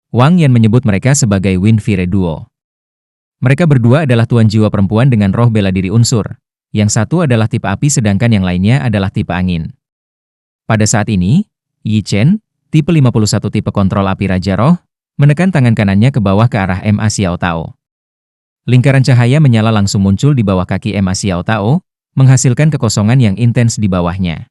Wang Yan menyebut mereka sebagai Wind Fire Duo. Mereka berdua adalah tuan jiwa perempuan dengan roh bela diri unsur. Yang satu adalah tipe api sedangkan yang lainnya adalah tipe angin. Pada saat ini, Yi Chen, tipe 51 tipe kontrol api Raja Roh, menekan tangan kanannya ke bawah ke arah Ma Xiao Tao. Lingkaran cahaya menyala langsung muncul di bawah kaki Ma Xiao Tao, menghasilkan kekosongan yang intens di bawahnya.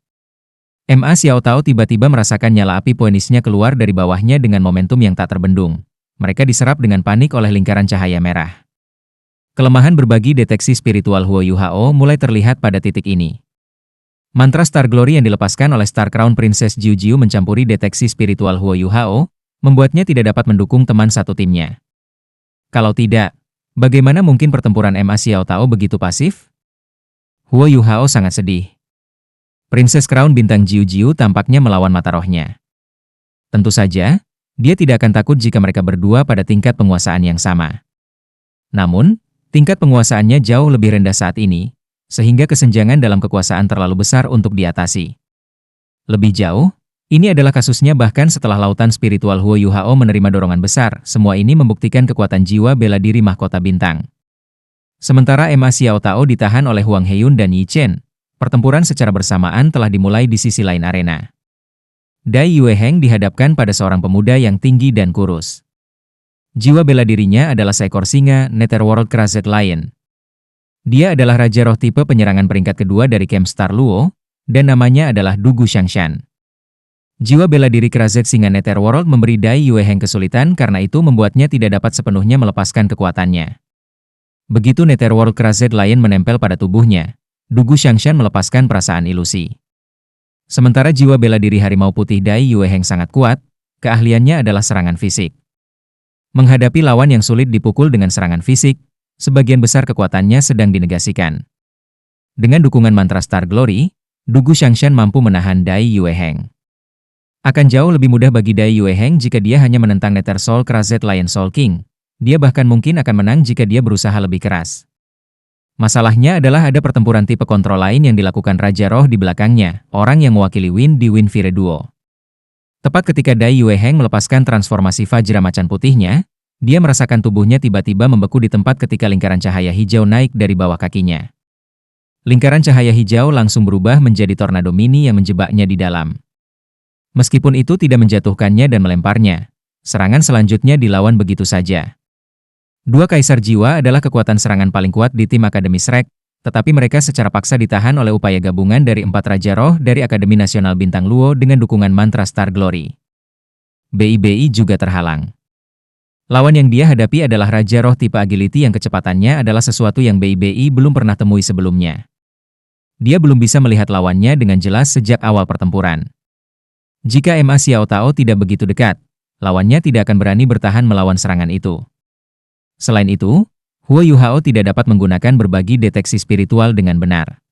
Ma Xiao Tao tiba-tiba merasakan nyala api poenisnya keluar dari bawahnya dengan momentum yang tak terbendung. Mereka diserap dengan panik oleh lingkaran cahaya merah. Kelemahan berbagi deteksi spiritual Huo Yuhao mulai terlihat pada titik ini. Mantra Star Glory yang dilepaskan oleh Star Crown Princess Jiu Jiu mencampuri deteksi spiritual Huo Yuhao, membuatnya tidak dapat mendukung teman satu timnya. Kalau tidak, bagaimana mungkin pertempuran Ma Xiao Tao begitu pasif? Huo Yuhao sangat sedih. Princess Crown Bintang Jiu Jiu tampaknya melawan mata rohnya. Tentu saja, dia tidak akan takut jika mereka berdua pada tingkat penguasaan yang sama. Namun, tingkat penguasaannya jauh lebih rendah saat ini, sehingga kesenjangan dalam kekuasaan terlalu besar untuk diatasi. Lebih jauh, ini adalah kasusnya bahkan setelah lautan spiritual Huo Yuhao menerima dorongan besar, semua ini membuktikan kekuatan jiwa bela diri mahkota bintang. Sementara Ma Xiao Tao ditahan oleh Huang Heiyun dan Yi Chen, pertempuran secara bersamaan telah dimulai di sisi lain arena. Dai Yueheng dihadapkan pada seorang pemuda yang tinggi dan kurus. Jiwa bela dirinya adalah seekor singa, Netherworld Crazed Lion. Dia adalah Raja Roh tipe penyerangan peringkat kedua dari Camp Star Luo, dan namanya adalah Dugu Shangshan. Jiwa bela diri Crazed Singa Netherworld memberi Dai Yueheng kesulitan karena itu membuatnya tidak dapat sepenuhnya melepaskan kekuatannya. Begitu Netherworld Crazed Lion menempel pada tubuhnya, Dugu Shangshan melepaskan perasaan ilusi. Sementara jiwa bela diri harimau putih Dai Yueheng sangat kuat, keahliannya adalah serangan fisik. Menghadapi lawan yang sulit dipukul dengan serangan fisik, sebagian besar kekuatannya sedang dinegasikan. Dengan dukungan mantra Star Glory, Dugu Shangshan mampu menahan Dai Yueheng. Akan jauh lebih mudah bagi Dai Yueheng jika dia hanya menentang Nether Soul Crazed Lion Soul King. Dia bahkan mungkin akan menang jika dia berusaha lebih keras. Masalahnya adalah ada pertempuran tipe kontrol lain yang dilakukan Raja Roh di belakangnya, orang yang mewakili Wind di Wind Fire Duo. Tepat ketika Dai Yueheng melepaskan transformasi Vajra Macan putihnya, dia merasakan tubuhnya tiba-tiba membeku di tempat ketika lingkaran cahaya hijau naik dari bawah kakinya. Lingkaran cahaya hijau langsung berubah menjadi tornado mini yang menjebaknya di dalam. Meskipun itu tidak menjatuhkannya dan melemparnya, serangan selanjutnya dilawan begitu saja. Dua Kaisar Jiwa adalah kekuatan serangan paling kuat di tim Akademi Shrek, tetapi mereka secara paksa ditahan oleh upaya gabungan dari 4 Raja Roh dari Akademi Nasional Bintang Luo dengan dukungan mantra Star Glory. BIBI juga terhalang. Lawan yang dia hadapi adalah Raja Roh tipe Agility yang kecepatannya adalah sesuatu yang BIBI belum pernah temui sebelumnya. Dia belum bisa melihat lawannya dengan jelas sejak awal pertempuran. Jika Ma Xiao Tao tidak begitu dekat, lawannya tidak akan berani bertahan melawan serangan itu. Selain itu, Huo Yuhao tidak dapat menggunakan berbagi deteksi spiritual dengan benar.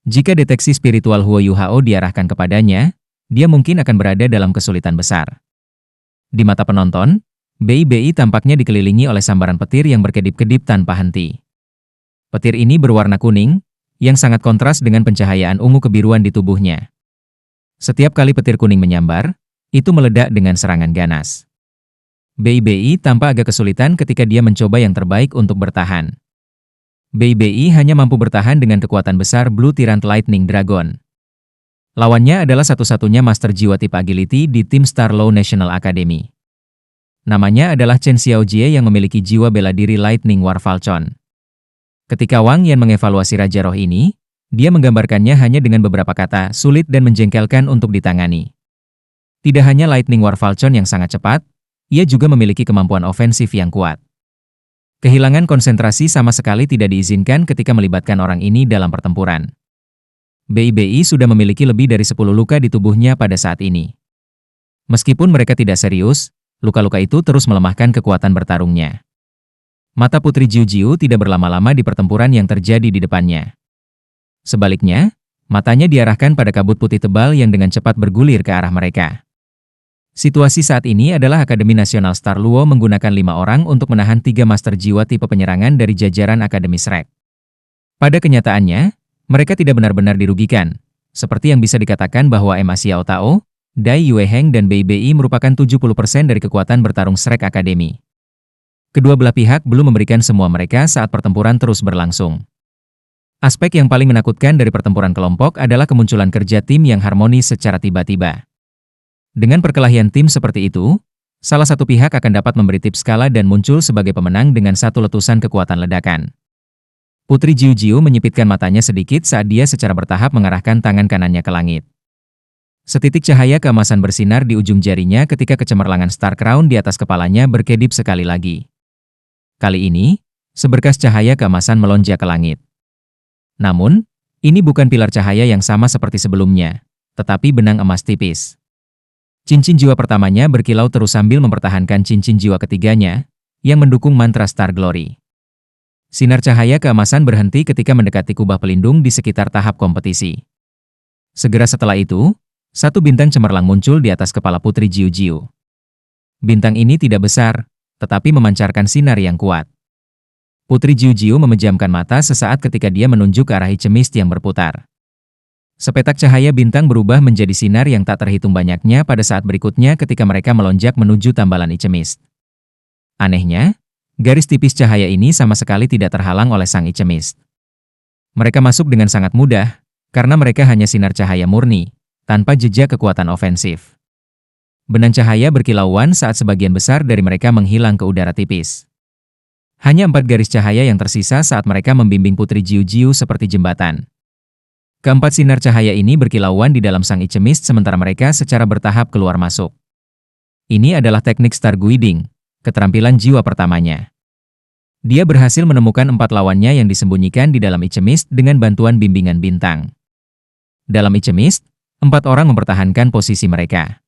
Jika deteksi spiritual Huo Yuhao diarahkan kepadanya, dia mungkin akan berada dalam kesulitan besar. Di mata penonton, BIBI tampaknya dikelilingi oleh sambaran petir yang berkedip-kedip tanpa henti. Petir ini berwarna kuning, yang sangat kontras dengan pencahayaan ungu kebiruan di tubuhnya. Setiap kali petir kuning menyambar, itu meledak dengan serangan ganas. BIBI tampak agak kesulitan ketika dia mencoba yang terbaik untuk bertahan. BIBI hanya mampu bertahan dengan kekuatan besar Blue Tyrant Lightning Dragon. Lawannya adalah satu-satunya Master Jiwa tipe Agility di tim Star Law National Academy. Namanya adalah Chen Xiaojie yang memiliki jiwa bela diri Lightning War Falcon. Ketika Wang Yan mengevaluasi Raja Roh ini, dia menggambarkannya hanya dengan beberapa kata, sulit dan menjengkelkan untuk ditangani. Tidak hanya Lightning War Falcon yang sangat cepat, ia juga memiliki kemampuan ofensif yang kuat. Kehilangan konsentrasi sama sekali tidak diizinkan ketika melibatkan orang ini dalam pertempuran. BIBI sudah memiliki lebih dari 10 luka di tubuhnya pada saat ini. Meskipun mereka tidak serius, luka-luka itu terus melemahkan kekuatan bertarungnya. Mata Putri Jiu Jiu tidak berlama-lama di pertempuran yang terjadi di depannya. Sebaliknya, matanya diarahkan pada kabut putih tebal yang dengan cepat bergulir ke arah mereka. Situasi saat ini adalah Akademi Nasional Star Luo menggunakan 5 orang untuk menahan 3 Master Jiwa tipe penyerangan dari jajaran Akademi Shrek. Pada kenyataannya, mereka tidak benar-benar dirugikan, seperti yang bisa dikatakan bahwa Ma Xiao Tao, Dai Yueheng dan Bei Bei merupakan 70% dari kekuatan bertarung Shrek Academy. Kedua belah pihak belum memberikan semua mereka saat pertempuran terus berlangsung. Aspek yang paling menakutkan dari pertempuran kelompok adalah kemunculan kerja tim yang harmonis secara tiba-tiba. Dengan perkelahian tim seperti itu, salah satu pihak akan dapat memberi tips skala dan muncul sebagai pemenang dengan satu letusan kekuatan ledakan. Putri Jiu Jiu menyipitkan matanya sedikit saat dia secara bertahap mengarahkan tangan kanannya ke langit. Setitik cahaya keemasan bersinar di ujung jarinya ketika kecemerlangan Star Crown di atas kepalanya berkedip sekali lagi. Kali ini, seberkas cahaya keemasan melonjak ke langit. Namun, ini bukan pilar cahaya yang sama seperti sebelumnya, tetapi benang emas tipis. Cincin jiwa pertamanya berkilau terus sambil mempertahankan cincin jiwa ketiganya, yang mendukung mantra Star Glory. Sinar cahaya keemasan berhenti ketika mendekati kubah pelindung di sekitar tahap kompetisi. Segera setelah itu, satu bintang cemerlang muncul di atas kepala Putri Jiu Jiu. Bintang ini tidak besar, tetapi memancarkan sinar yang kuat. Putri Jiu Jiu memejamkan mata sesaat ketika dia menunjuk ke arah Ichemist yang berputar. Sepetak cahaya bintang berubah menjadi sinar yang tak terhitung banyaknya pada saat berikutnya ketika mereka melonjak menuju tambalan Ichemist. Anehnya, garis tipis cahaya ini sama sekali tidak terhalang oleh sang Ichemist. Mereka masuk dengan sangat mudah, karena mereka hanya sinar cahaya murni, tanpa jejak kekuatan ofensif. Benang cahaya berkilauan saat sebagian besar dari mereka menghilang ke udara tipis. Hanya 4 garis cahaya yang tersisa saat mereka membimbing Putri Jiu Jiu seperti jembatan. Keempat sinar cahaya ini berkilauan di dalam sang Ichemist sementara mereka secara bertahap keluar masuk. Ini adalah teknik Star Guiding, keterampilan jiwa pertamanya. Dia berhasil menemukan 4 lawannya yang disembunyikan di dalam Ichemist dengan bantuan bimbingan bintang. Dalam Ichemist, 4 orang mempertahankan posisi mereka.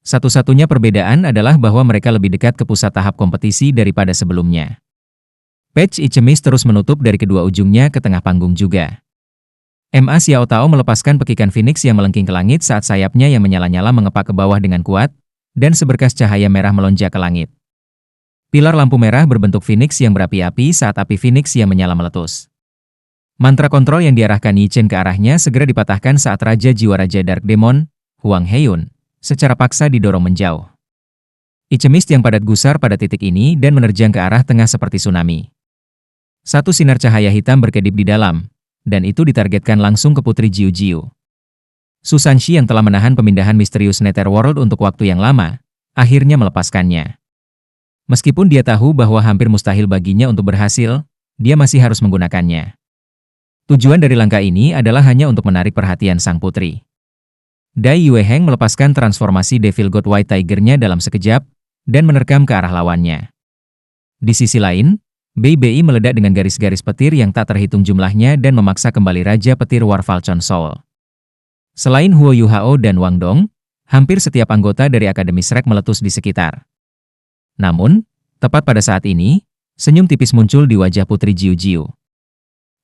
Satu-satunya perbedaan adalah bahwa mereka lebih dekat ke pusat tahap kompetisi daripada sebelumnya. Patch Ichemist terus menutup dari kedua ujungnya ke tengah panggung juga. Ma Xiao Tao melepaskan pekikan Phoenix yang melengking ke langit saat sayapnya yang menyala-nyala mengepak ke bawah dengan kuat, dan seberkas cahaya merah melonjak ke langit. Pilar lampu merah berbentuk Phoenix yang berapi-api saat api Phoenix yang menyala meletus. Mantra kontrol yang diarahkan Yi Chen ke arahnya segera dipatahkan saat Raja Jiwa Raja Dark Demon, Huang Heiyun, secara paksa didorong menjauh. Ichemist yang padat gusar pada titik ini dan menerjang ke arah tengah seperti tsunami. Satu sinar cahaya hitam berkedip di dalam, dan itu ditargetkan langsung ke Putri Jiu Jiu. Su Sanxi yang telah menahan pemindahan misterius Netherworld untuk waktu yang lama, akhirnya melepaskannya. Meskipun dia tahu bahwa hampir mustahil baginya untuk berhasil, dia masih harus menggunakannya. Tujuan dari langkah ini adalah hanya untuk menarik perhatian sang putri. Dai Yueheng melepaskan transformasi Devil God White Tiger-nya dalam sekejap, dan menerkam ke arah lawannya. Di sisi lain, Bei Bei meledak dengan garis-garis petir yang tak terhitung jumlahnya dan memaksa kembali Raja Petir War Falcon Soul. Selain Huo Yuhao dan Wang Dong, hampir setiap anggota dari Akademi Shrek meletus di sekitar. Namun, tepat pada saat ini, senyum tipis muncul di wajah Putri Jiu Jiu.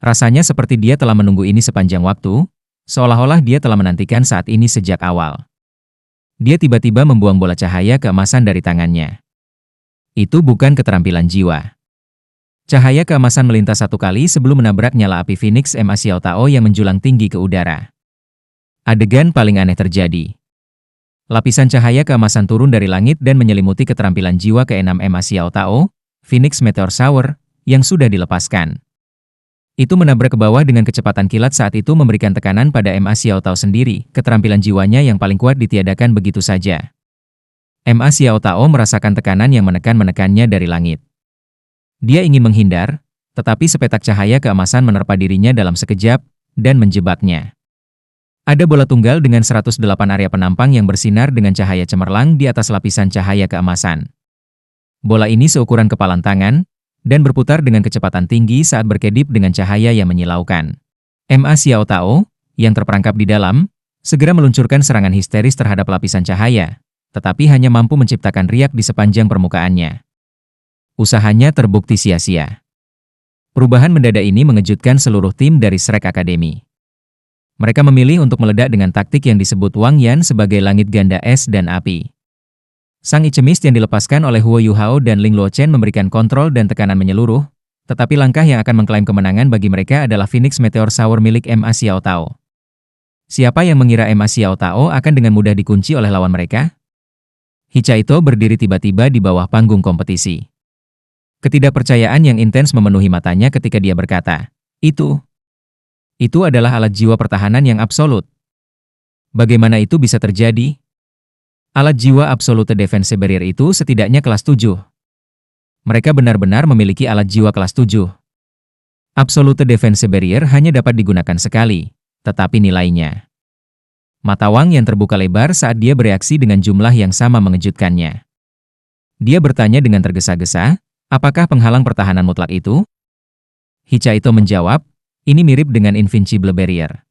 Rasanya seperti dia telah menunggu ini sepanjang waktu, seolah-olah dia telah menantikan saat ini sejak awal. Dia tiba-tiba membuang bola cahaya keemasan dari tangannya. Itu bukan keterampilan jiwa. Cahaya keemasan melintas satu kali sebelum menabrak nyala api Phoenix Ma Xiao Tao yang menjulang tinggi ke udara. Adegan paling aneh terjadi. Lapisan cahaya keemasan turun dari langit dan menyelimuti keterampilan jiwa ke-6 Ma Xiao Tao, Phoenix Meteor Shower, yang sudah dilepaskan. Itu menabrak ke bawah dengan kecepatan kilat saat itu memberikan tekanan pada Ma Xiao Tao sendiri, keterampilan jiwanya yang paling kuat ditiadakan begitu saja. Ma Xiao Tao merasakan tekanan yang menekan-menekannya dari langit. Dia ingin menghindar, tetapi sepetak cahaya keemasan menerpa dirinya dalam sekejap, dan menjebaknya. Ada bola tunggal dengan 108 area penampang yang bersinar dengan cahaya cemerlang di atas lapisan cahaya keemasan. Bola ini seukuran kepalan tangan, dan berputar dengan kecepatan tinggi saat berkedip dengan cahaya yang menyilaukan. Ma Xiao Tao, yang terperangkap di dalam, segera meluncurkan serangan histeris terhadap lapisan cahaya, tetapi hanya mampu menciptakan riak di sepanjang permukaannya. Usahanya terbukti sia-sia. Perubahan mendadak ini mengejutkan seluruh tim dari Shrek Academy. Mereka memilih untuk meledak dengan taktik yang disebut Wang Yan sebagai langit ganda es dan api. Sang Ichemist yang dilepaskan oleh Huo Yuhao dan Ling Luochen memberikan kontrol dan tekanan menyeluruh, tetapi langkah yang akan mengklaim kemenangan bagi mereka adalah Phoenix Meteor Shower milik Ma Xiao Tao. Siapa yang mengira Ma Xiao Tao akan dengan mudah dikunci oleh lawan mereka? Hicaito berdiri tiba-tiba di bawah panggung kompetisi. Ketidakpercayaan yang intens memenuhi matanya ketika dia berkata, Itu adalah alat jiwa pertahanan yang absolut. Bagaimana itu bisa terjadi? Alat jiwa Absolute Defense Barrier itu setidaknya kelas 7. Mereka benar-benar memiliki alat jiwa kelas 7. Absolute Defense Barrier hanya dapat digunakan sekali, tetapi nilainya. Mata Wang yang terbuka lebar saat dia bereaksi dengan jumlah yang sama mengejutkannya. Dia bertanya dengan tergesa-gesa, apakah penghalang pertahanan mutlak itu? Hicaito menjawab, ini mirip dengan Invincible Barrier.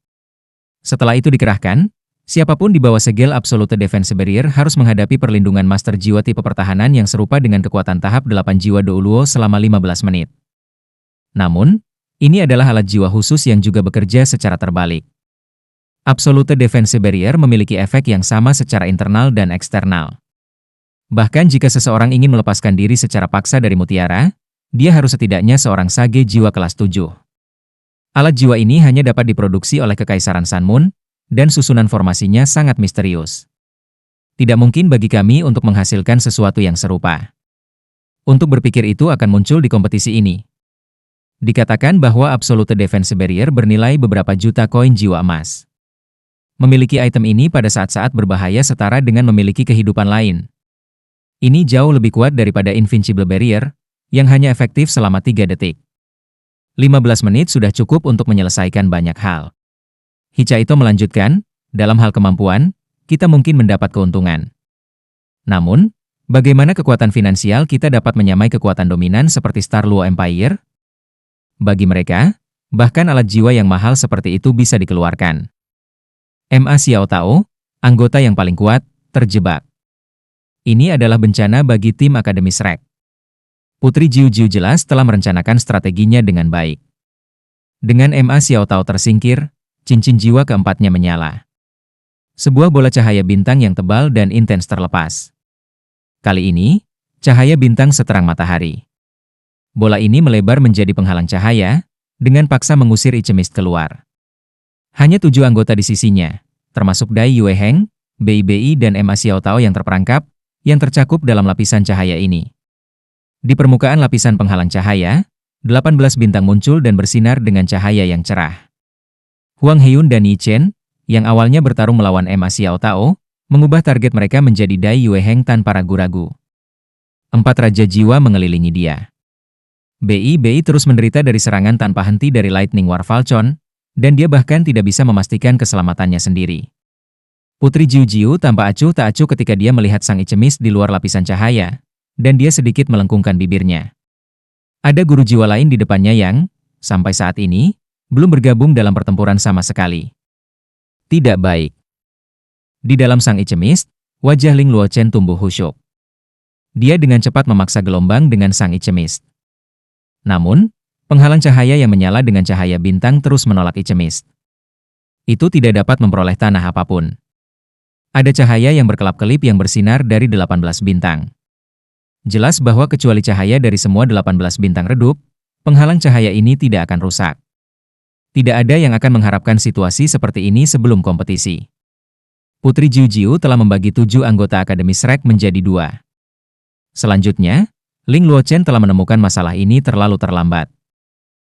Setelah itu dikerahkan, siapapun di bawah segel Absolute Defense Barrier harus menghadapi perlindungan Master Jiwa tipe pertahanan yang serupa dengan kekuatan tahap 8 Jiwa Douluo selama 15 menit. Namun, ini adalah alat jiwa khusus yang juga bekerja secara terbalik. Absolute Defense Barrier memiliki efek yang sama secara internal dan eksternal. Bahkan jika seseorang ingin melepaskan diri secara paksa dari mutiara, dia harus setidaknya seorang sage jiwa kelas 7. Alat jiwa ini hanya dapat diproduksi oleh Kekaisaran Sun Moon, dan susunan formasinya sangat misterius. Tidak mungkin bagi kami untuk menghasilkan sesuatu yang serupa. Untuk berpikir itu akan muncul di kompetisi ini. Dikatakan bahwa Absolute Defense Barrier bernilai beberapa juta koin jiwa emas. Memiliki item ini pada saat-saat berbahaya setara dengan memiliki kehidupan lain. Ini jauh lebih kuat daripada Invincible Barrier, yang hanya efektif selama 3 detik. 15 menit sudah cukup untuk menyelesaikan banyak hal. Hicaito melanjutkan, dalam hal kemampuan, kita mungkin mendapat keuntungan. Namun, bagaimana kekuatan finansial kita dapat menyamai kekuatan dominan seperti Star Luo Empire? Bagi mereka, bahkan alat jiwa yang mahal seperti itu bisa dikeluarkan. Ma Xiao Tao, anggota yang paling kuat, terjebak. Ini adalah bencana bagi tim Akademi Shrek. Putri Jiu Jiu jelas telah merencanakan strateginya dengan baik. Dengan Ma Xiao Tao tersingkir, cincin jiwa keempatnya menyala. Sebuah bola cahaya bintang yang tebal dan intens terlepas. Kali ini, cahaya bintang seterang matahari. Bola ini melebar menjadi penghalang cahaya, dengan paksa mengusir Ichemist keluar. Hanya 7 anggota di sisinya, termasuk Dai Yue Heng, Bei Bei dan Ma Xiao Tao yang terperangkap, yang tercakup dalam lapisan cahaya ini. Di permukaan lapisan penghalang cahaya, 18 bintang muncul dan bersinar dengan cahaya yang cerah. Huang Heiyun dan Yi Chen, yang awalnya bertarung melawan Ma Xiao Tao, mengubah target mereka menjadi Dai Yue Heng tanpa ragu-ragu. 4 raja jiwa mengelilingi dia. Bei Bei terus menderita dari serangan tanpa henti dari Lightning War Falcon, dan dia bahkan tidak bisa memastikan keselamatannya sendiri. Putri Jiu Jiu tampak acuh tak acuh ketika dia melihat sang Ichemist di luar lapisan cahaya, dan dia sedikit melengkungkan bibirnya. Ada guru jiwa lain di depannya yang, sampai saat ini, belum bergabung dalam pertempuran sama sekali. Tidak baik. Di dalam sang Ichemist, wajah Ling Luochen tumbuh khusyuk. Dia dengan cepat memaksa gelombang dengan sang Ichemist. Namun, penghalang cahaya yang menyala dengan cahaya bintang terus menolak Ichemist. Itu tidak dapat memperoleh tanah apapun. Ada cahaya yang berkelap-kelip yang bersinar dari 18 bintang. Jelas bahwa kecuali cahaya dari semua 18 bintang redup, penghalang cahaya ini tidak akan rusak. Tidak ada yang akan mengharapkan situasi seperti ini sebelum kompetisi. Putri Jiu Jiu telah membagi 7 anggota Akademi Shrek menjadi 2. Selanjutnya, Ling Luochen telah menemukan masalah ini terlalu terlambat.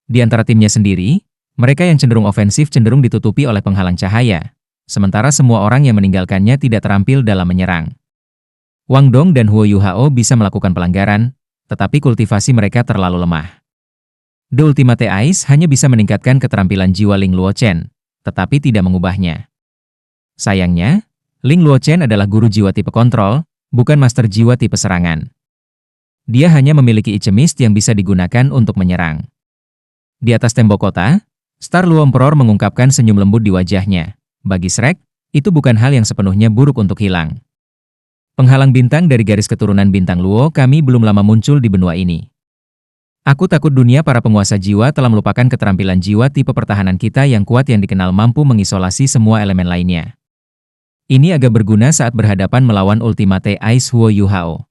Di antara timnya sendiri, mereka yang cenderung ofensif cenderung ditutupi oleh penghalang cahaya, sementara semua orang yang meninggalkannya tidak terampil dalam menyerang. Wang Dong dan Huo Yuhao bisa melakukan pelanggaran, tetapi kultivasi mereka terlalu lemah. The Ultimate Ice hanya bisa meningkatkan keterampilan jiwa Ling Luochen, tetapi tidak mengubahnya. Sayangnya, Ling Luochen adalah guru jiwa tipe kontrol, bukan master jiwa tipe serangan. Dia hanya memiliki Ichemist yang bisa digunakan untuk menyerang. Di atas tembok kota, Star Luo Emperor mengungkapkan senyum lembut di wajahnya. Bagi Shrek, itu bukan hal yang sepenuhnya buruk untuk hilang. Penghalang bintang dari garis keturunan bintang Luo kami belum lama muncul di benua ini. Aku takut dunia para penguasa jiwa telah melupakan keterampilan jiwa tipe pertahanan kita yang kuat yang dikenal mampu mengisolasi semua elemen lainnya. Ini agak berguna saat berhadapan melawan Ultimate Ice Huo Yuhao.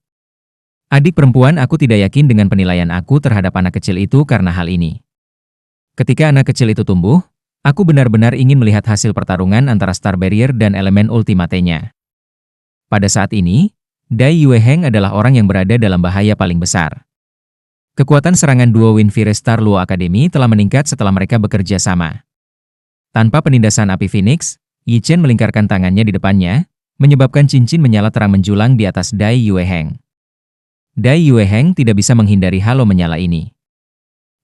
Adik perempuan aku tidak yakin dengan penilaian aku terhadap anak kecil itu karena hal ini. Ketika anak kecil itu tumbuh, Aku benar-benar ingin melihat hasil pertarungan antara Star Barrier dan elemen ultimate-nya. Pada saat ini, Dai Yueheng adalah orang yang berada dalam bahaya paling besar. Kekuatan serangan duo Windfire Star Luo Academy telah meningkat setelah mereka bekerja sama. Tanpa penindasan api Phoenix, Yi Chen melingkarkan tangannya di depannya, menyebabkan cincin menyala terang menjulang di atas Dai Yueheng. Dai Yueheng tidak bisa menghindari halo menyala ini.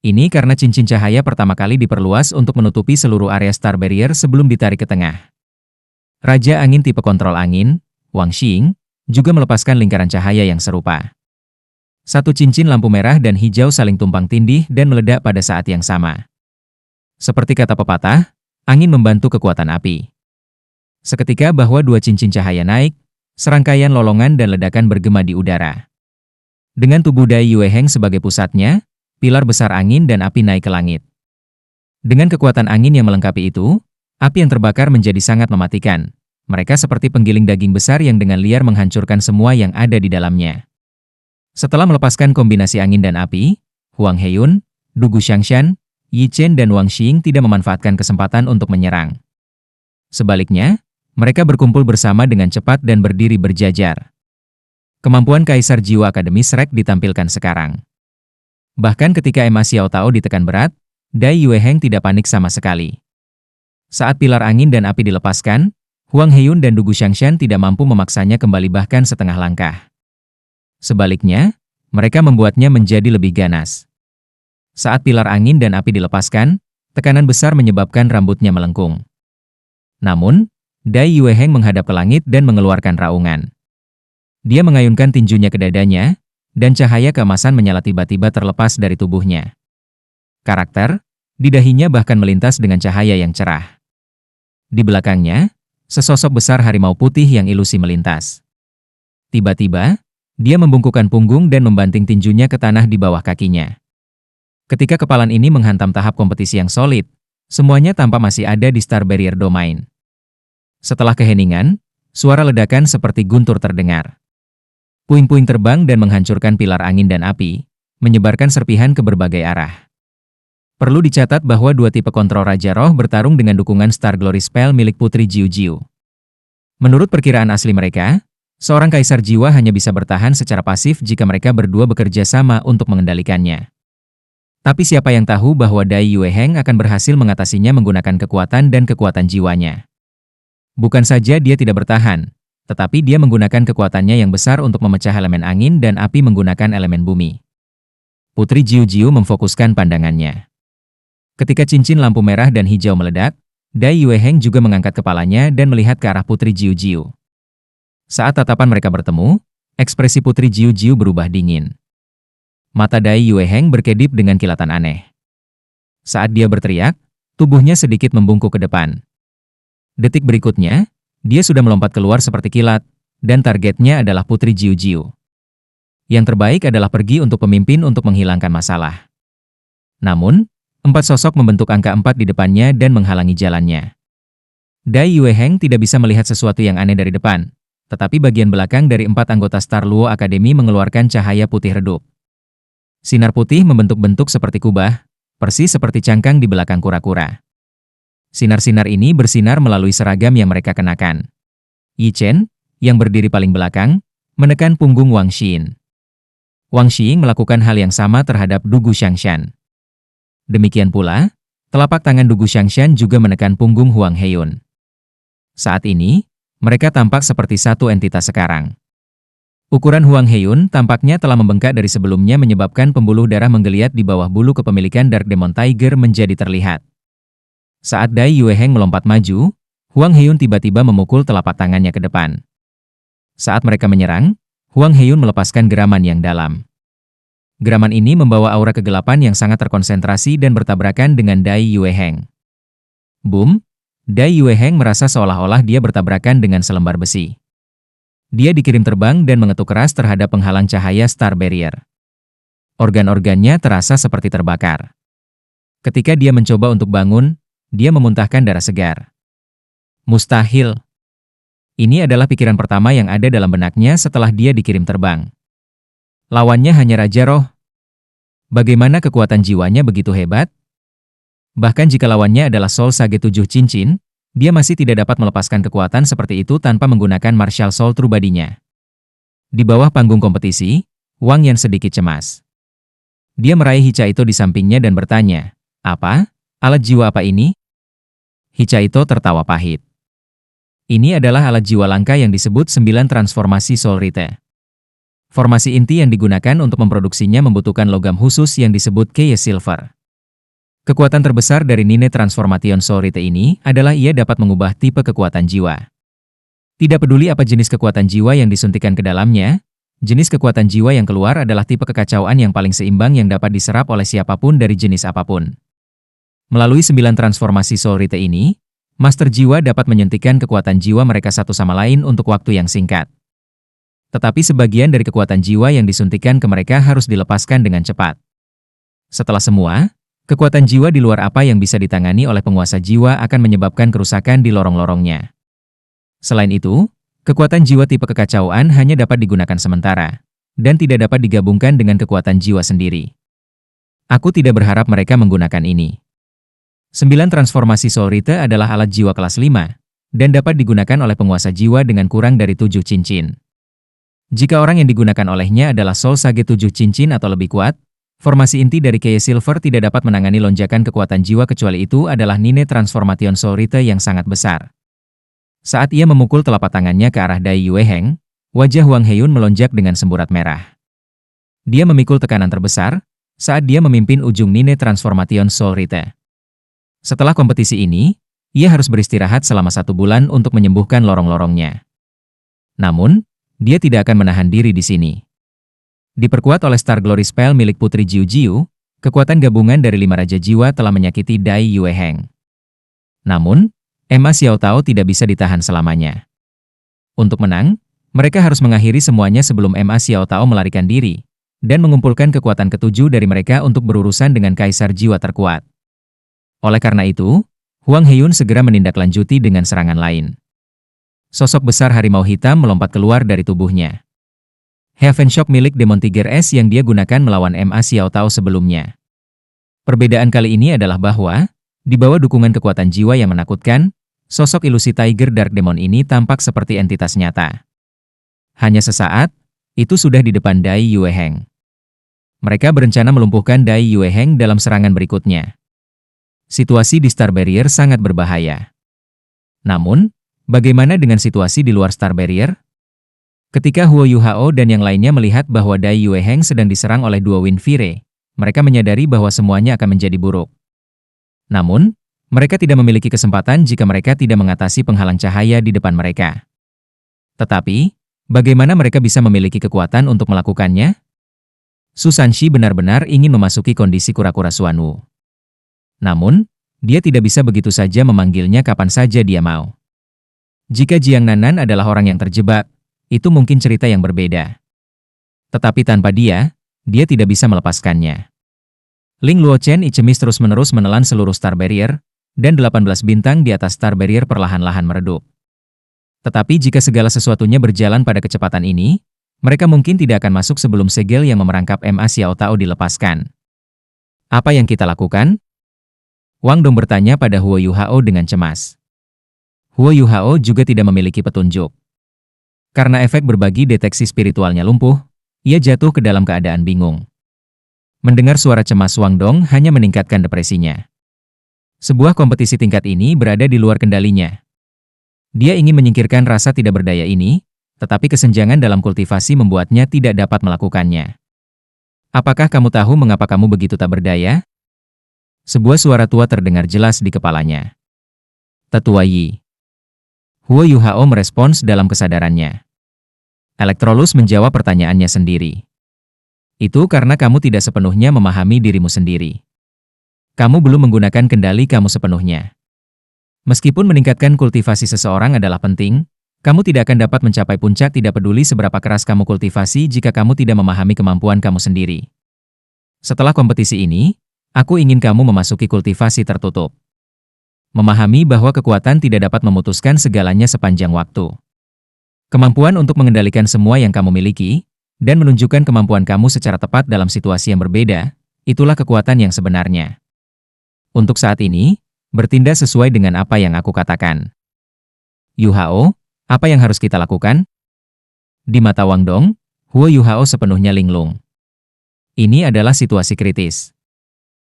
Ini karena cincin cahaya pertama kali diperluas untuk menutupi seluruh area Star Barrier sebelum ditarik ke tengah. Raja Angin tipe kontrol angin, Wang Xing, juga melepaskan lingkaran cahaya yang serupa. Satu cincin lampu merah dan hijau saling tumpang tindih dan meledak pada saat yang sama. Seperti kata pepatah, angin membantu kekuatan api. Seketika bahwa dua cincin cahaya naik, serangkaian lolongan dan ledakan bergema di udara. Dengan tubuh Dai Yueheng sebagai pusatnya, pilar besar angin dan api naik ke langit. Dengan kekuatan angin yang melengkapi itu, api yang terbakar menjadi sangat mematikan. Mereka seperti penggiling daging besar yang dengan liar menghancurkan semua yang ada di dalamnya. Setelah melepaskan kombinasi angin dan api, Huang Heiyun, Du Guxiangshan, Yi Chen dan Wang Xing tidak memanfaatkan kesempatan untuk menyerang. Sebaliknya, mereka berkumpul bersama dengan cepat dan berdiri berjajar. Kemampuan Kaisar Jiwa Akademi Shrek ditampilkan sekarang. Bahkan ketika Emma Xiao Tao ditekan berat, Dai Yueheng tidak panik sama sekali. Saat pilar angin dan api dilepaskan, Huang Heiyun dan Du Guxiangshan tidak mampu memaksanya kembali bahkan setengah langkah. Sebaliknya, mereka membuatnya menjadi lebih ganas. Saat pilar angin dan api dilepaskan, tekanan besar menyebabkan rambutnya melengkung. Namun, Dai Yueheng menghadap ke langit dan mengeluarkan raungan. Dia mengayunkan tinjunya ke dadanya, dan cahaya keemasan menyala tiba-tiba terlepas dari tubuhnya. Karakter, di dahinya bahkan melintas dengan cahaya yang cerah. Di belakangnya, sesosok besar harimau putih yang ilusi melintas. Tiba-tiba, dia membungkukkan punggung dan membanting tinjunya ke tanah di bawah kakinya. Ketika kepalan ini menghantam tahap kompetisi yang solid, semuanya tampak masih ada di Star Barrier Domain. Setelah keheningan, suara ledakan seperti guntur terdengar. Puing-puing terbang dan menghancurkan pilar angin dan api, menyebarkan serpihan ke berbagai arah. Perlu dicatat bahwa dua tipe kontrol Raja Roh bertarung dengan dukungan Star Glory Spell milik Putri Jiu Jiu. Menurut perkiraan asli mereka, seorang Kaisar Jiwa hanya bisa bertahan secara pasif jika mereka berdua bekerja sama untuk mengendalikannya. Tapi siapa yang tahu bahwa Dai Yueheng akan berhasil mengatasinya menggunakan kekuatan dan kekuatan jiwanya. Bukan saja dia tidak bertahan, tetapi dia menggunakan kekuatannya yang besar untuk memecah elemen angin dan api menggunakan elemen bumi. Putri Jiu Jiu memfokuskan pandangannya. Ketika cincin lampu merah dan hijau meledak, Dai Yueheng juga mengangkat kepalanya dan melihat ke arah Putri Jiu Jiu. Saat tatapan mereka bertemu, ekspresi Putri Jiu Jiu berubah dingin. Mata Dai Yueheng berkedip dengan kilatan aneh. Saat dia berteriak, tubuhnya sedikit membungkuk ke depan. Detik berikutnya, dia sudah melompat keluar seperti kilat, dan targetnya adalah Putri Jiu Jiu. Yang terbaik adalah pergi untuk pemimpin untuk menghilangkan masalah. Namun, 4 sosok membentuk angka 4 di depannya dan menghalangi jalannya. Dai Yueheng tidak bisa melihat sesuatu yang aneh dari depan, tetapi bagian belakang dari 4 anggota Star Luo Academy mengeluarkan cahaya putih redup. Sinar putih membentuk-bentuk seperti kubah, persis seperti cangkang di belakang kura-kura. Sinar-sinar ini bersinar melalui seragam yang mereka kenakan. Yi Chen, yang berdiri paling belakang, menekan punggung Wang Xing. Wang Xing melakukan hal yang sama terhadap Du Guxiangshan. Demikian pula, telapak tangan Du Guxiangshan juga menekan punggung Huang Heiyun. Saat ini, mereka tampak seperti satu entitas sekarang. Ukuran Huang Heiyun tampaknya telah membengkak dari sebelumnya menyebabkan pembuluh darah menggeliat di bawah bulu kepemilikan Dark Demon Tiger menjadi terlihat. Saat Dai Yueheng melompat maju, Huang Heiyun tiba-tiba memukul telapak tangannya ke depan. Saat mereka menyerang, Huang Heiyun melepaskan geraman yang dalam. Geraman ini membawa aura kegelapan yang sangat terkonsentrasi dan bertabrakan dengan Dai Yueheng. Boom! Dai Yueheng merasa seolah-olah dia bertabrakan dengan selembar besi. Dia dikirim terbang dan mengetuk keras terhadap penghalang cahaya Star Barrier. Organ-organnya terasa seperti terbakar. Ketika dia mencoba untuk bangun, dia memuntahkan darah segar. Mustahil. Ini adalah pikiran pertama yang ada dalam benaknya setelah dia dikirim terbang. Lawannya hanya Raja Roh. Bagaimana kekuatan jiwanya begitu hebat? Bahkan jika lawannya adalah Soul Sage 7 cincin, dia masih tidak dapat melepaskan kekuatan seperti itu tanpa menggunakan Martial Soul True Body-nya. Di bawah panggung kompetisi, Wang Yan sedikit cemas. Dia meraih Hichaito di sampingnya dan bertanya, "Apa? Alat jiwa apa ini?" Hichaito tertawa pahit. Ini adalah alat jiwa langka yang disebut 9 transformasi Soul Rite. Formasi inti yang digunakan untuk memproduksinya membutuhkan logam khusus yang disebut Keye Silver. Kekuatan terbesar dari Nine Transformation Soul Rite ini adalah ia dapat mengubah tipe kekuatan jiwa. Tidak peduli apa jenis kekuatan jiwa yang disuntikan ke dalamnya, jenis kekuatan jiwa yang keluar adalah tipe kekacauan yang paling seimbang yang dapat diserap oleh siapapun dari jenis apapun. Melalui 9 transformasi Soul Rite ini, Master Jiwa dapat menyuntikkan kekuatan jiwa mereka satu sama lain untuk waktu yang singkat. Tetapi sebagian dari kekuatan jiwa yang disuntikan ke mereka harus dilepaskan dengan cepat. Setelah semua, kekuatan jiwa di luar apa yang bisa ditangani oleh penguasa jiwa akan menyebabkan kerusakan di lorong-lorongnya. Selain itu, kekuatan jiwa tipe kekacauan hanya dapat digunakan sementara, dan tidak dapat digabungkan dengan kekuatan jiwa sendiri. Aku tidak berharap mereka menggunakan ini. 9 transformasi Soul Rite adalah alat jiwa kelas 5, dan dapat digunakan oleh penguasa jiwa dengan kurang dari 7 cincin. Jika orang yang digunakan olehnya adalah Soul Sage 7 cincin atau lebih kuat, formasi inti dari Keye Silver tidak dapat menangani lonjakan kekuatan jiwa kecuali itu adalah Nine Transformation Soul Rite yang sangat besar. Saat ia memukul telapak tangannya ke arah Dai Yue Heng, wajah Wang Heiyun melonjak dengan semburat merah. Dia memikul tekanan terbesar saat dia memimpin ujung Nine Transformation Soul Rite. Setelah kompetisi ini, ia harus beristirahat selama 1 bulan untuk menyembuhkan lorong-lorongnya. Namun, dia tidak akan menahan diri di sini. Diperkuat oleh Star Glory Spell milik Putri Jiu Jiu, kekuatan gabungan dari 5 Raja Jiwa telah menyakiti Dai Yue Heng. Namun, Ma Xiao Tao tidak bisa ditahan selamanya. Untuk menang, mereka harus mengakhiri semuanya sebelum Ma Xiao Tao melarikan diri, dan mengumpulkan kekuatan ketujuh dari mereka untuk berurusan dengan Kaisar Jiwa terkuat. Oleh karena itu, Wang Heiyun segera menindaklanjuti dengan serangan lain. Sosok besar harimau hitam melompat keluar dari tubuhnya. Heaven Shock milik Demon Tiger S yang dia gunakan melawan Ma Xiao Tao sebelumnya. Perbedaan kali ini adalah bahwa, di bawah dukungan kekuatan jiwa yang menakutkan, sosok ilusi Tiger Dark Demon ini tampak seperti entitas nyata. Hanya sesaat, itu sudah di depan Dai Yue Heng. Mereka berencana melumpuhkan Dai Yue Heng dalam serangan berikutnya. Situasi di Star Barrier sangat berbahaya. Namun, bagaimana dengan situasi di luar Star Barrier? Ketika Huo Yuhao dan yang lainnya melihat bahwa Dai Yue Heng sedang diserang oleh 2 Wind Fury, mereka menyadari bahwa semuanya akan menjadi buruk. Namun, mereka tidak memiliki kesempatan jika mereka tidak mengatasi penghalang cahaya di depan mereka. Tetapi, bagaimana mereka bisa memiliki kekuatan untuk melakukannya? Su Sanshi benar-benar ingin memasuki kondisi kura-kura Suanu. Namun, dia tidak bisa begitu saja memanggilnya kapan saja dia mau. Jika Jiang Nanan adalah orang yang terjebak, itu mungkin cerita yang berbeda. Tetapi tanpa dia tidak bisa melepaskannya. Ling Luochen Ichemis terus-menerus menelan seluruh Star Barrier, dan 18 bintang di atas Star Barrier perlahan-lahan meredup. Tetapi jika segala sesuatunya berjalan pada kecepatan ini, mereka mungkin tidak akan masuk sebelum segel yang memerangkap Ma Xiao Tao dilepaskan. Apa yang kita lakukan? Wang Dong bertanya pada Huo Yuhao dengan cemas. Huo Yuhao juga tidak memiliki petunjuk. Karena efek berbagi deteksi spiritualnya lumpuh, ia jatuh ke dalam keadaan bingung. Mendengar suara cemas Wang Dong hanya meningkatkan depresinya. Sebuah kompetisi tingkat ini berada di luar kendalinya. Dia ingin menyingkirkan rasa tidak berdaya ini, tetapi kesenjangan dalam kultivasi membuatnya tidak dapat melakukannya. Apakah kamu tahu mengapa kamu begitu tak berdaya? Sebuah suara tua terdengar jelas di kepalanya. Tetua Yi. Huo Yuhao merespons dalam kesadarannya. Electrolus menjawab pertanyaannya sendiri. Itu karena kamu tidak sepenuhnya memahami dirimu sendiri. Kamu belum menggunakan kendali kamu sepenuhnya. Meskipun meningkatkan kultivasi seseorang adalah penting, kamu tidak akan dapat mencapai puncak tidak peduli seberapa keras kamu kultivasi jika kamu tidak memahami kemampuan kamu sendiri. Setelah kompetisi ini, aku ingin kamu memasuki kultivasi tertutup. Memahami bahwa kekuatan tidak dapat memutuskan segalanya sepanjang waktu. Kemampuan untuk mengendalikan semua yang kamu miliki, dan menunjukkan kemampuan kamu secara tepat dalam situasi yang berbeda, itulah kekuatan yang sebenarnya. Untuk saat ini, bertindak sesuai dengan apa yang aku katakan. Yu Hao, apa yang harus kita lakukan? Di mata Wang Dong, Huo Yu Hao sepenuhnya linglung. Ini adalah situasi kritis.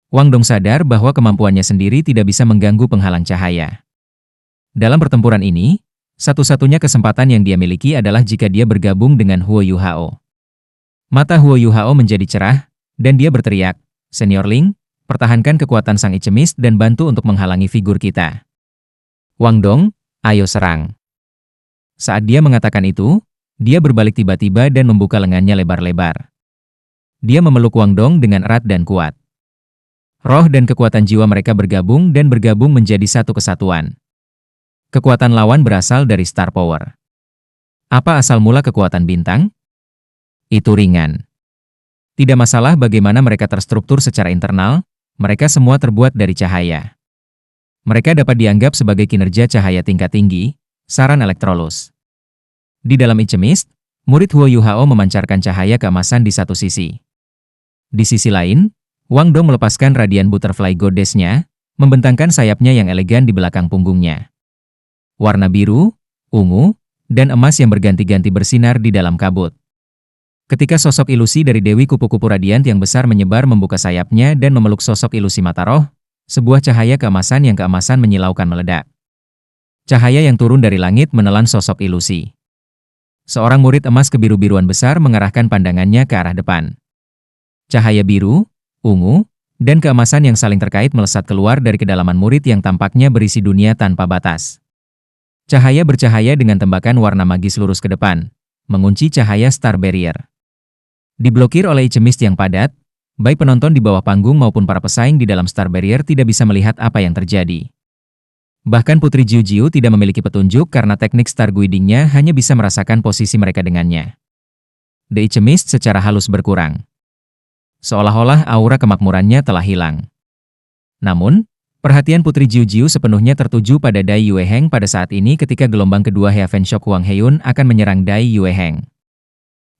Wang Dong sadar bahwa kemampuannya sendiri tidak bisa mengganggu penghalang cahaya. Dalam pertempuran ini, satu-satunya kesempatan yang dia miliki adalah jika dia bergabung dengan Huo Yu Hao. Mata Huo Yu Hao menjadi cerah, dan dia berteriak, "Senior Ling, pertahankan kekuatan sang Icemis dan bantu untuk menghalangi figur kita." Wang Dong, ayo serang. Saat dia mengatakan itu, dia berbalik tiba-tiba dan membuka lengannya lebar-lebar. Dia memeluk Wang Dong dengan erat dan kuat. Roh dan kekuatan jiwa mereka bergabung dan bergabung menjadi satu kesatuan. Kekuatan lawan berasal dari Star Power. Apa asal mula kekuatan bintang? Itu ringan. Tidak masalah bagaimana mereka terstruktur secara internal, mereka semua terbuat dari cahaya. Mereka dapat dianggap sebagai kinerja cahaya tingkat tinggi, saran Electrolux. Di dalam Ichemist, murid Huo Yu Hao memancarkan cahaya keemasan di satu sisi. Di sisi lain, Wang Dong melepaskan radian butterfly goddess-nya, membentangkan sayapnya yang elegan di belakang punggungnya. Warna biru, ungu, dan emas yang berganti-ganti bersinar di dalam kabut. Ketika sosok ilusi dari Dewi Kupu-Kupu Radiant yang besar menyebar membuka sayapnya dan memeluk sosok ilusi mata roh, sebuah cahaya keemasan yang keemasan menyilaukan meledak. Cahaya yang turun dari langit menelan sosok ilusi. Seorang murid emas kebiru-biruan besar mengarahkan pandangannya ke arah depan. Cahaya biru, ungu, dan keemasan yang saling terkait melesat keluar dari kedalaman murid yang tampaknya berisi dunia tanpa batas. Cahaya bercahaya dengan tembakan warna magis lurus ke depan, mengunci cahaya Star Barrier. Diblokir oleh Ichemist yang padat, baik penonton di bawah panggung maupun para pesaing di dalam Star Barrier tidak bisa melihat apa yang terjadi. Bahkan Putri Jiu Jiu tidak memiliki petunjuk karena teknik Star Guiding-nya hanya bisa merasakan posisi mereka dengannya. The Ichemist secara halus berkurang. Seolah-olah aura kemakmurannya telah hilang. Namun, perhatian Putri Jiu Jiu sepenuhnya tertuju pada Dai Yueheng pada saat ini ketika gelombang kedua Heaven Shock Huang Heiyun akan menyerang Dai Yueheng.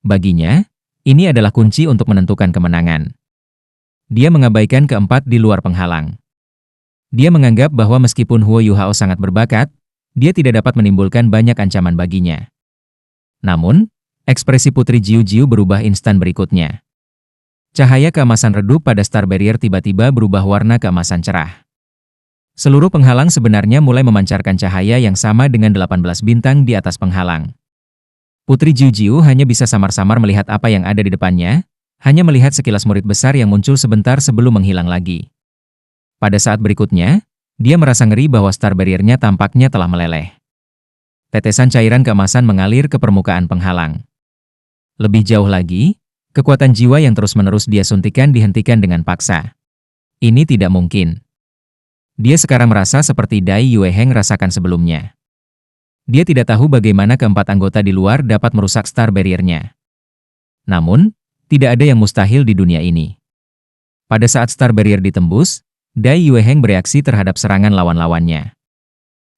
Baginya, ini adalah kunci untuk menentukan kemenangan. Dia mengabaikan keempat di luar penghalang. Dia menganggap bahwa meskipun Huo Yu Hao sangat berbakat, dia tidak dapat menimbulkan banyak ancaman baginya. Namun, ekspresi Putri Jiu Jiu berubah instan berikutnya. Cahaya keemasan redup pada Star Barrier tiba-tiba berubah warna keemasan cerah. Seluruh penghalang sebenarnya mulai memancarkan cahaya yang sama dengan 18 bintang di atas penghalang. Putri Jiu Jiu hanya bisa samar-samar melihat apa yang ada di depannya, hanya melihat sekilas murid besar yang muncul sebentar sebelum menghilang lagi. Pada saat berikutnya, dia merasa ngeri bahwa Star Barrier-nya tampaknya telah meleleh. Tetesan cairan keemasan mengalir ke permukaan penghalang. Lebih jauh lagi, kekuatan jiwa yang terus-menerus dia suntikan dihentikan dengan paksa. Ini tidak mungkin. Dia sekarang merasa seperti Dai Yueheng rasakan sebelumnya. Dia tidak tahu bagaimana keempat anggota di luar dapat merusak Star Barrier-nya. Namun, tidak ada yang mustahil di dunia ini. Pada saat Star Barrier ditembus, Dai Yueheng bereaksi terhadap serangan lawan-lawannya.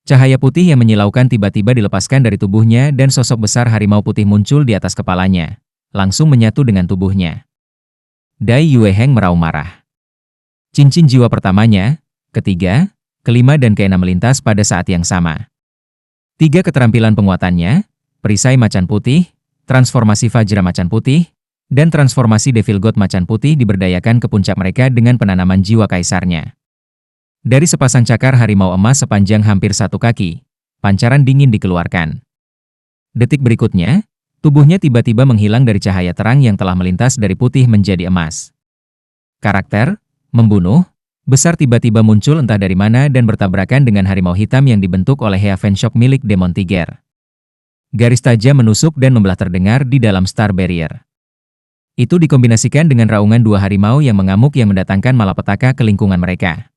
Cahaya putih yang menyilaukan tiba-tiba dilepaskan dari tubuhnya dan sosok besar harimau putih muncul di atas kepalanya, langsung menyatu dengan tubuhnya. Dai Yueheng meraung marah. Cincin jiwa pertamanya, ketiga, kelima dan keenam melintas pada saat yang sama. 3 keterampilan penguatannya, perisai macan putih, transformasi Vajra macan putih, dan transformasi Devil God macan putih diberdayakan ke puncak mereka dengan penanaman jiwa kaisarnya. Dari sepasang cakar harimau emas sepanjang hampir 1 kaki, pancaran dingin dikeluarkan. Detik berikutnya, tubuhnya tiba-tiba menghilang dari cahaya terang yang telah melintas dari putih menjadi emas. Karakter, membunuh, besar tiba-tiba muncul entah dari mana dan bertabrakan dengan harimau hitam yang dibentuk oleh Heaven Shock milik Demon Tiger. Garis tajam menusuk dan membelah terdengar di dalam Star Barrier. Itu dikombinasikan dengan raungan 2 harimau yang mengamuk yang mendatangkan malapetaka ke lingkungan mereka.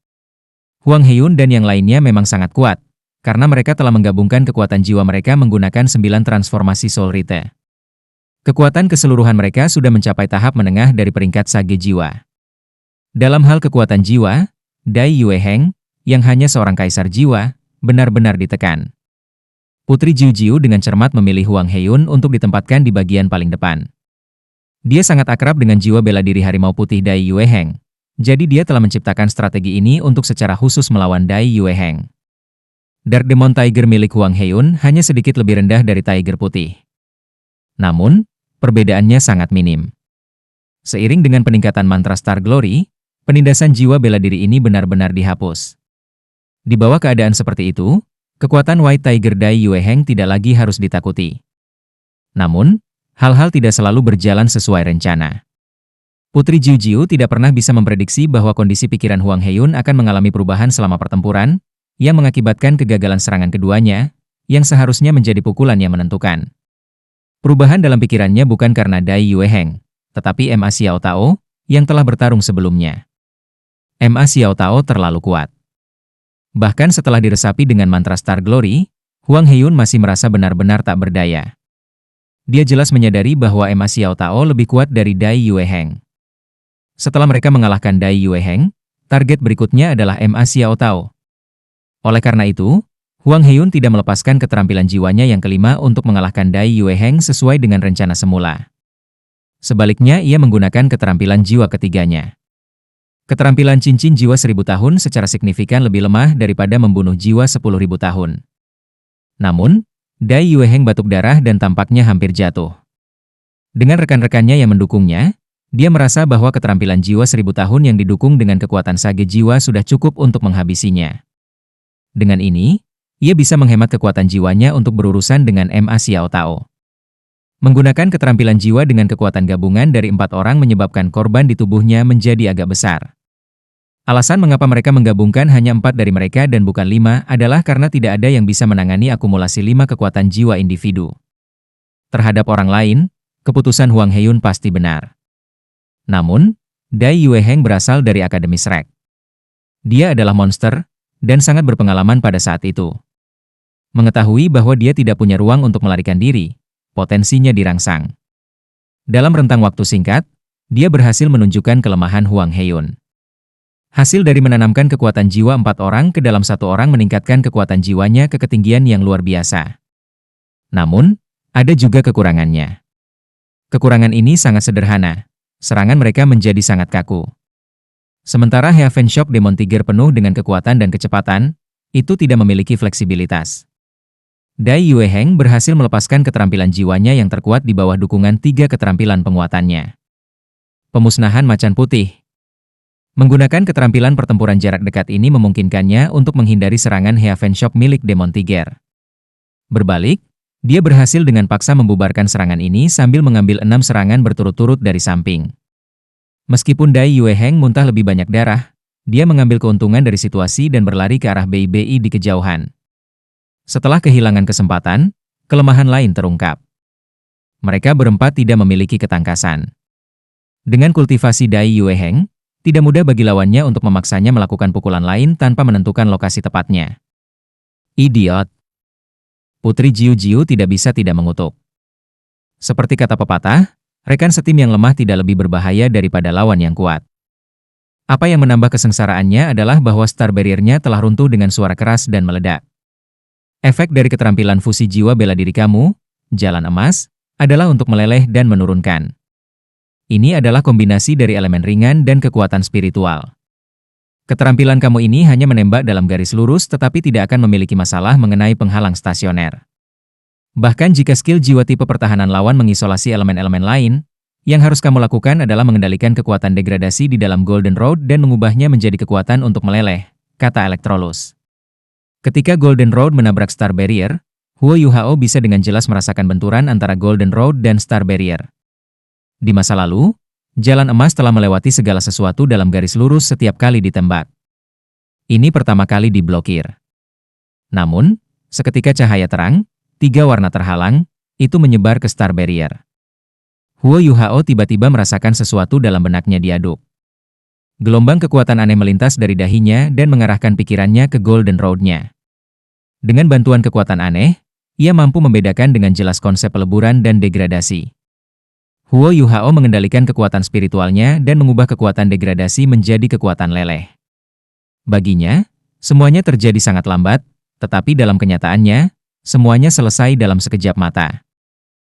Huang Heiyun dan yang lainnya memang sangat kuat, karena mereka telah menggabungkan kekuatan jiwa mereka menggunakan 9 transformasi Soul Rite. Kekuatan keseluruhan mereka sudah mencapai tahap menengah dari peringkat Sage Jiwa. Dalam hal kekuatan jiwa, Dai Yueheng, yang hanya seorang kaisar jiwa, benar-benar ditekan. Putri Jiu Jiu dengan cermat memilih Huang Heiyun untuk ditempatkan di bagian paling depan. Dia sangat akrab dengan jiwa bela diri harimau putih Dai Yueheng, Jadi dia telah menciptakan strategi ini untuk secara khusus melawan Dai Yueheng. Dark Demon Tiger milik Huang Heiyun hanya sedikit lebih rendah dari Tiger Putih. Namun, perbedaannya sangat minim. Seiring dengan peningkatan mantra Star Glory, penindasan jiwa bela diri ini benar-benar dihapus. Di bawah keadaan seperti itu, kekuatan White Tiger Dai Yueheng tidak lagi harus ditakuti. Namun, hal-hal tidak selalu berjalan sesuai rencana. Putri Jiu Jiu tidak pernah bisa memprediksi bahwa kondisi pikiran Huang Heiyun akan mengalami perubahan selama pertempuran, yang mengakibatkan kegagalan serangan keduanya, yang seharusnya menjadi pukulan yang menentukan. Perubahan dalam pikirannya bukan karena Dai Yueheng, tetapi Ma Xiao Tao, yang telah bertarung sebelumnya. Ma Xiao Tao terlalu kuat. Bahkan setelah diresapi dengan mantra Star Glory, Huang Heiyun masih merasa benar-benar tak berdaya. Dia jelas menyadari bahwa Ma Xiao Tao lebih kuat dari Dai Yueheng. Setelah mereka mengalahkan Dai Yueheng, target berikutnya adalah Ma Xiao Tao. Oleh karena itu, Huang Heiyun tidak melepaskan keterampilan jiwanya yang kelima untuk mengalahkan Dai Yueheng sesuai dengan rencana semula. Sebaliknya, ia menggunakan keterampilan jiwa ketiganya. Keterampilan cincin jiwa 1000 tahun secara signifikan lebih lemah daripada membunuh jiwa 10.000 tahun. Namun, Dai Yueheng batuk darah dan tampaknya hampir jatuh. Dengan rekan-rekannya yang mendukungnya, dia merasa bahwa keterampilan jiwa 1000 tahun yang didukung dengan kekuatan sage jiwa sudah cukup untuk menghabisinya. Dengan ini, ia bisa menghemat kekuatan jiwanya untuk berurusan dengan Ma Xiao Tao. Menggunakan keterampilan jiwa dengan kekuatan gabungan dari 4 orang menyebabkan korban di tubuhnya menjadi agak besar. Alasan mengapa mereka menggabungkan hanya 4 dari mereka dan bukan 5 adalah karena tidak ada yang bisa menangani akumulasi 5 kekuatan jiwa individu. Terhadap orang lain, keputusan Huang Heiyun pasti benar. Namun, Dai Yueheng berasal dari Akademi Shrek. Dia adalah monster, dan sangat berpengalaman pada saat itu. Mengetahui bahwa dia tidak punya ruang untuk melarikan diri, potensinya dirangsang. Dalam rentang waktu singkat, dia berhasil menunjukkan kelemahan Huang Heiyun. Hasil dari menanamkan kekuatan jiwa 4 orang ke dalam 1 orang meningkatkan kekuatan jiwanya ke ketinggian yang luar biasa. Namun, ada juga kekurangannya. Kekurangan ini sangat sederhana, serangan mereka menjadi sangat kaku. Sementara Heaven Shock Demon Tiger penuh dengan kekuatan dan kecepatan, itu tidak memiliki fleksibilitas. Dai Yueheng berhasil melepaskan keterampilan jiwanya yang terkuat di bawah dukungan 3 keterampilan penguatannya. Pemusnahan macan putih. Menggunakan keterampilan pertempuran jarak dekat ini memungkinkannya untuk menghindari serangan Heaven Shock milik Demon Tiger. Berbalik, dia berhasil dengan paksa membubarkan serangan ini sambil mengambil 6 serangan berturut-turut dari samping. Meskipun Dai Yueheng muntah lebih banyak darah, dia mengambil keuntungan dari situasi dan berlari ke arah BI di kejauhan. Setelah kehilangan kesempatan, kelemahan lain terungkap. Mereka berempat tidak memiliki ketangkasan. Dengan kultivasi Dai Yueheng, tidak mudah bagi lawannya untuk memaksanya melakukan pukulan lain tanpa menentukan lokasi tepatnya. Idiot! Putri Jiu Jiu tidak bisa tidak mengutuk. Seperti kata pepatah, rekan setim yang lemah tidak lebih berbahaya daripada lawan yang kuat. Apa yang menambah kesengsaraannya adalah bahwa Star Barrier-nya telah runtuh dengan suara keras dan meledak. Efek dari keterampilan fusi jiwa bela diri kamu, Jalan Emas, adalah untuk meleleh dan menurunkan. Ini adalah kombinasi dari elemen ringan dan kekuatan spiritual. Keterampilan kamu ini hanya menembak dalam garis lurus tetapi tidak akan memiliki masalah mengenai penghalang stasioner. Bahkan jika skill jiwa tipe pertahanan lawan mengisolasi elemen-elemen lain, yang harus kamu lakukan adalah mengendalikan kekuatan degradasi di dalam Golden Road dan mengubahnya menjadi kekuatan untuk meleleh, kata Electrolus. Ketika Golden Road menabrak Star Barrier, Huo Yuhao bisa dengan jelas merasakan benturan antara Golden Road dan Star Barrier. Di masa lalu, Jalan Emas telah melewati segala sesuatu dalam garis lurus setiap kali ditembak. Ini pertama kali diblokir. Namun, seketika cahaya terang, 3 warna terhalang, itu menyebar ke Star Barrier. Huo Yuhao tiba-tiba merasakan sesuatu dalam benaknya diaduk. Gelombang kekuatan aneh melintas dari dahinya dan mengarahkan pikirannya ke Golden Road-nya. Dengan bantuan kekuatan aneh, ia mampu membedakan dengan jelas konsep peleburan dan degradasi. Huo Yuhao mengendalikan kekuatan spiritualnya dan mengubah kekuatan degradasi menjadi kekuatan leleh. Baginya, semuanya terjadi sangat lambat, tetapi dalam kenyataannya, semuanya selesai dalam sekejap mata.